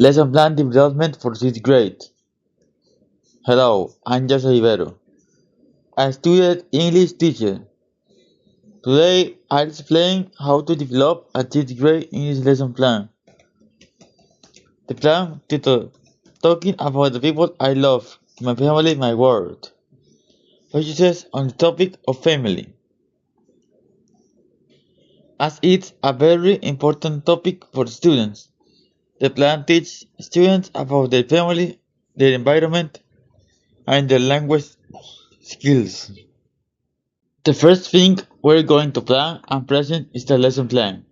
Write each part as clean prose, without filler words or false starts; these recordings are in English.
Lesson plan development for 6th grade. Hello, I'm Joshua Vivero, a student English teacher. Today I'll explain how to develop a 6th grade English lesson plan. The plan titled Talking about the people I love, my family, my world, focuses on the topic of family, as it's a very important topic for students. The plan teaches students about their family, their environment, and their language skills. The first thing we're going to plan and present is the lesson plan.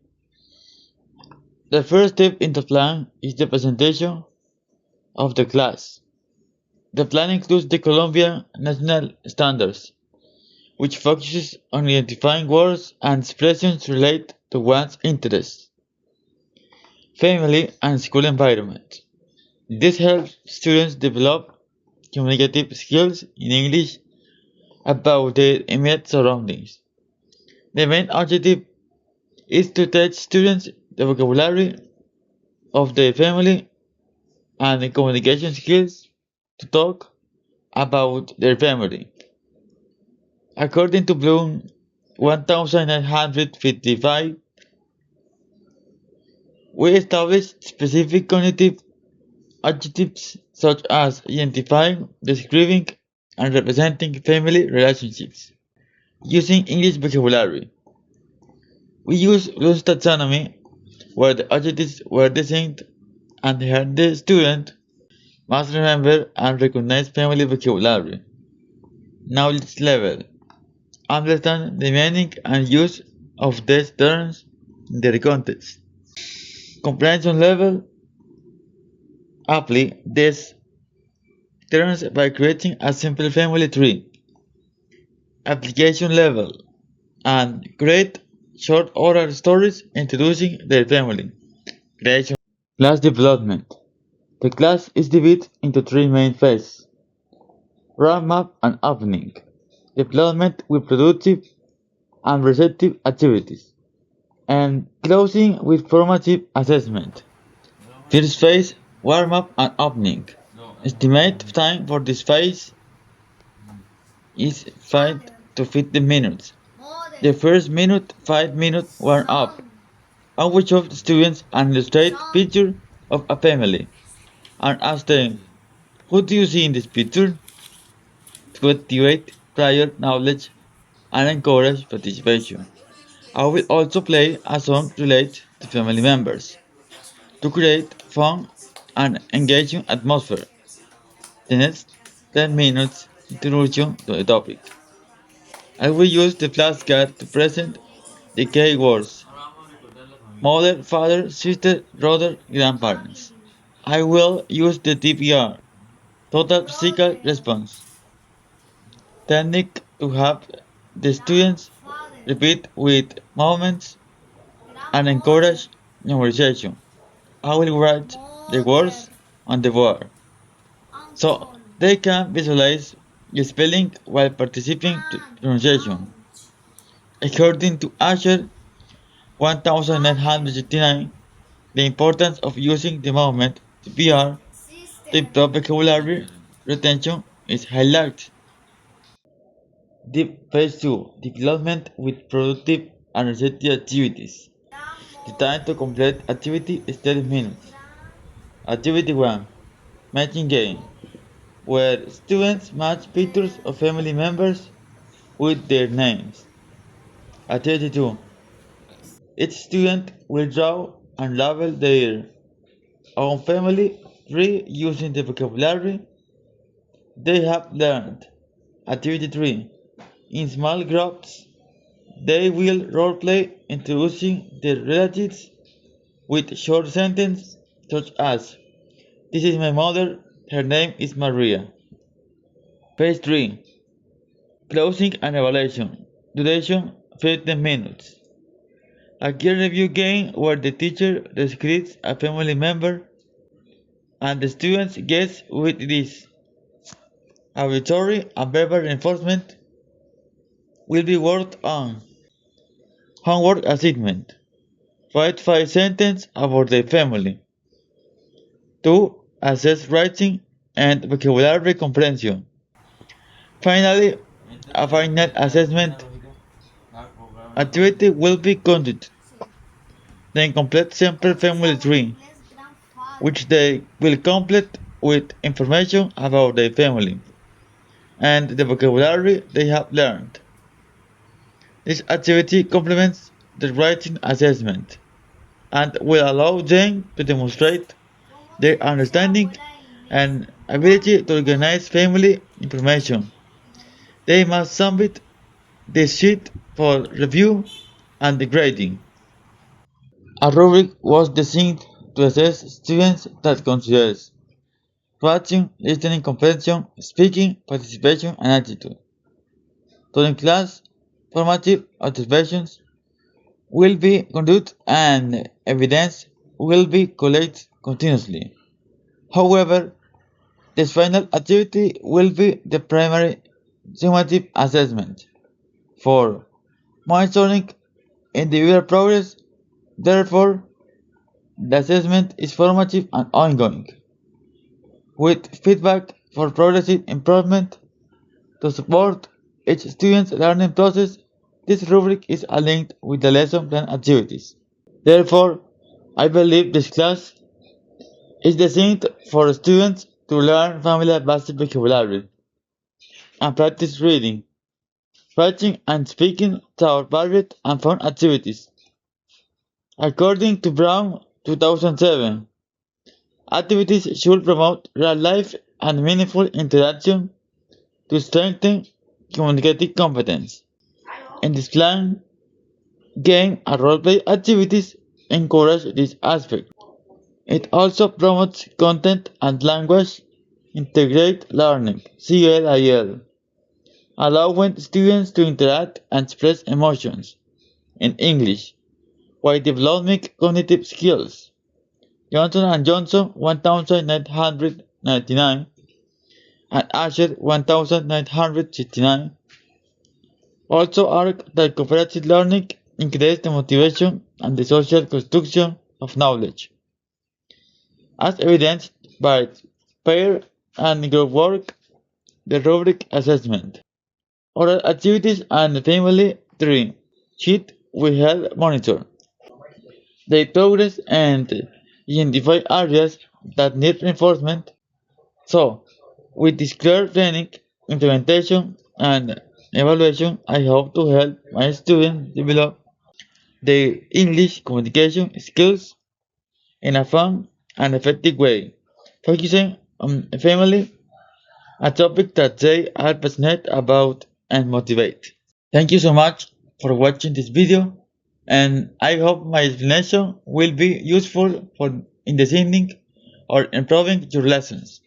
The first step in the plan is the presentation of the class. The plan includes the Colombian National Standards, which focuses on identifying words and expressions related to one's interests, family, and school environment. This helps students develop communicative skills in English about their immediate surroundings. The main objective is to teach students the vocabulary of their family and the communication skills to talk about their family. According to Bloom 1955, we established specific cognitive adjectives such as identifying, describing, and representing family relationships using English vocabulary. We use Bloom's taxonomy, where the adjectives were designed, and here the student must remember and recognize family vocabulary. Knowledge level. Understand the meaning and use of these terms in their context. Comprehension level. Apply these terms by creating a simple family tree. Application level. And create short oral stories introducing their family. Creation. Class development. The class is divided into three main phases: warm-up and opening, development with productive and receptive activities, and closing with formative assessment. First phase, warm-up and opening. Estimate time for this phase is 5 to 15 minutes. The first 5 minute warm-up, on which of the students an illustrate picture of a family, and ask them, who do you see in this picture? To activate prior knowledge and encourage participation. I will also play a song related to family members to create fun and engaging atmosphere. The next 10 minutes introduction to the topic. I will use the flashcard to present the key words: mother, father, sister, brother, grandparents. I will use the TPR, total physical response technique, to have the students repeat with movements and encourage memorization. I will write the words on the board so they can visualize the spelling while participating to pronunciation. According to Asher 1969, the importance of using the movement TPR to improve vocabulary retention is highlighted. Phase 2, development with productive and receptive activities. The time to complete activity is 30 minutes. Activity 1, matching game, where students match pictures of family members with their names. Activity 2, each student will draw and label their own family tree using the vocabulary they have learned. Activity 3, in small groups, they will roleplay introducing their relatives with short sentences such as, this is my mother, her name is Maria. Phase 3, closing and evaluation. Duration 15 minutes. A key review game where the teacher describes a family member and the students guess who it is. Auditory and verbal reinforcement will be worked on. Homework assignment. Write 5 sentences about their family. to assess writing and vocabulary comprehension. Finally, a final assessment activity will be conducted. Then complete simple family tree, which they will complete with information about their family and the vocabulary they have learned. This activity complements the writing assessment and will allow them to demonstrate their understanding and ability to organize family information. They must submit this sheet for review and grading. A rubric was designed to assess students that considers writing, listening comprehension, speaking, participation, and attitude. During class, formative observations will be conducted and evidence will be collected continuously. However, this final activity will be the primary summative assessment for monitoring individual progress. Therefore, the assessment is formative and ongoing, with feedback for progressive improvement to support each student's learning process. This rubric is aligned with the lesson plan activities. Therefore, I believe this class is designed for students to learn familiar basic vocabulary and practice reading, writing, and speaking through varied and fun activities. According to Brown 2007, activities should promote real-life and meaningful interaction to strengthen communicative competence. In this plan, game and role-play activities encourage this aspect. It also promotes content and language integrate learning (CLIL), allowing students to interact and express emotions in English while developing cognitive skills. Johnson & Johnson 1999 and Asher 1969 also argue that cooperative learning increases the motivation and the social construction of knowledge, as evidenced by pair and group work, the rubric assessment, oral activities, and family tree sheet we help monitor their progress and identify areas that need reinforcement. So, with this clear training, implementation, and evaluation, I hope to help my students develop their English communication skills in a fun and effective way, focusing on family, a topic that they are passionate about and motivate. Thank you so much for watching this video, and I hope my explanation will be useful for in designing or improving your lessons.